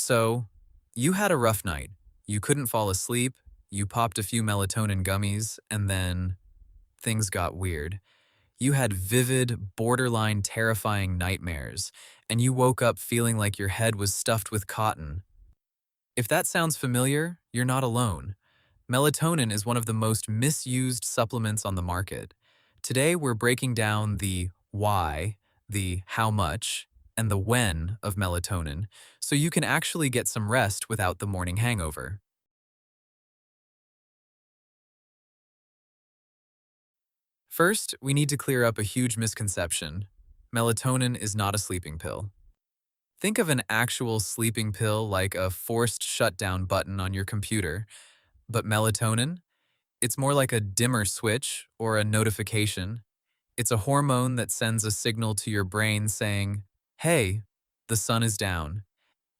So, you had a rough night. You couldn't fall asleep, you popped a few melatonin gummies, and then things got weird. You had vivid, borderline terrifying nightmares, and you woke up feeling like your head was stuffed with cotton. If that sounds familiar, you're not alone. Melatonin is one of the most misused supplements on the market. Today, we're breaking down the why, the how much, and the when of melatonin so you can actually get some rest without the morning hangover. First, we need to clear up a huge misconception. Melatonin is not a sleeping pill. Think of an actual sleeping pill like a forced shutdown button on your computer, but melatonin? It's more like a dimmer switch or a notification. It's a hormone that sends a signal to your brain saying, hey, the sun is down.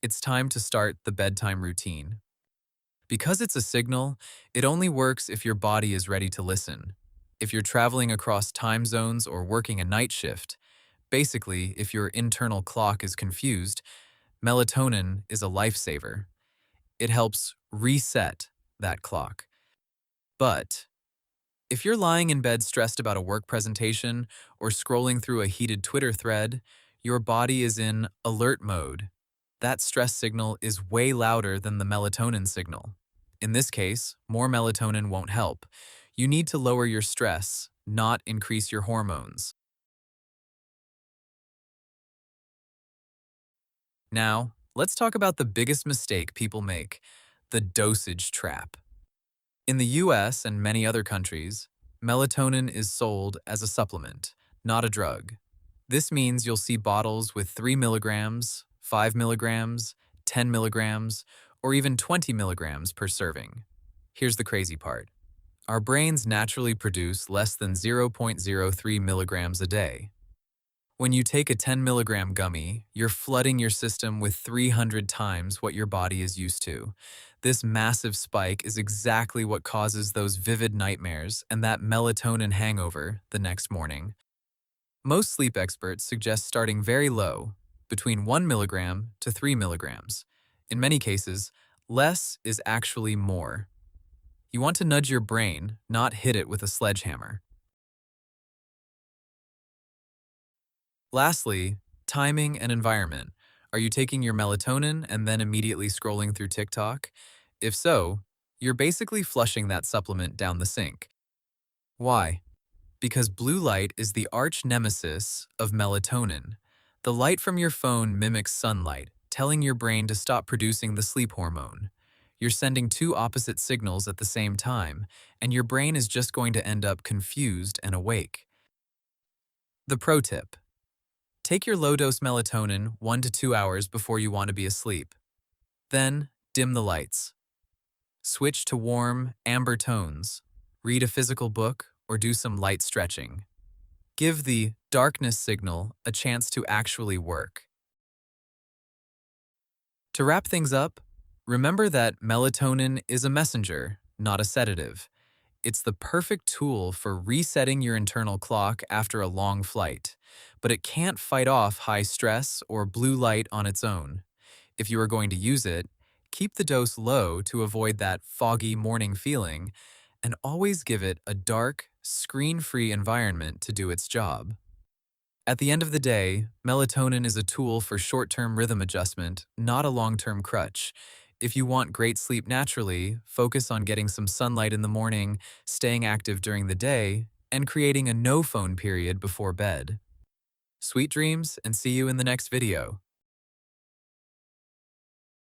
It's time to start the bedtime routine. Because it's a signal, it only works if your body is ready to listen. If you're traveling across time zones or working a night shift, basically, if your internal clock is confused, melatonin is a lifesaver. It helps reset that clock. But if you're lying in bed stressed about a work presentation or scrolling through a heated Twitter thread, your body is in alert mode. That stress signal is way louder than the melatonin signal. In this case, more melatonin won't help. You need to lower your stress, not increase your hormones. Now, let's talk about the biggest mistake people make, the dosage trap. In the US and many other countries, melatonin is sold as a supplement, not a drug. This means you'll see bottles with 3 milligrams, 5 milligrams, 10 milligrams, or even 20 milligrams per serving. Here's the crazy part. Our brains naturally produce less than 0.03 milligrams a day. When you take a 10 milligram gummy, you're flooding your system with 300 times what your body is used to. This massive spike is exactly what causes those vivid nightmares and that melatonin hangover the next morning. Most sleep experts suggest starting very low, between 1 milligram to 3 milligrams. In many cases, less is actually more. You want to nudge your brain, not hit it with a sledgehammer. Lastly, timing and environment. Are you taking your melatonin and then immediately scrolling through TikTok? If so, you're basically flushing that supplement down the sink. Why? Because blue light is the arch nemesis of melatonin. The light from your phone mimics sunlight, telling your brain to stop producing the sleep hormone. You're sending two opposite signals at the same time, and your brain is just going to end up confused and awake. The pro tip. Take your low-dose melatonin 1 to 2 hours before you want to be asleep. Then, dim the lights. Switch to warm, amber tones. Read a physical book or do some light stretching. Give the darkness signal a chance to actually work. To wrap things up, remember that melatonin is a messenger, not a sedative. It's the perfect tool for resetting your internal clock after a long flight, but it can't fight off high stress or blue light on its own. If you are going to use it, keep the dose low to avoid that foggy morning feeling, and always give it a dark, screen-free environment to do its job. At the end of the day, melatonin is a tool for short-term rhythm adjustment, not a long-term crutch. If you want great sleep naturally, focus on getting some sunlight in the morning, staying active during the day, and creating a no-phone period before bed. Sweet dreams, and see you in the next video.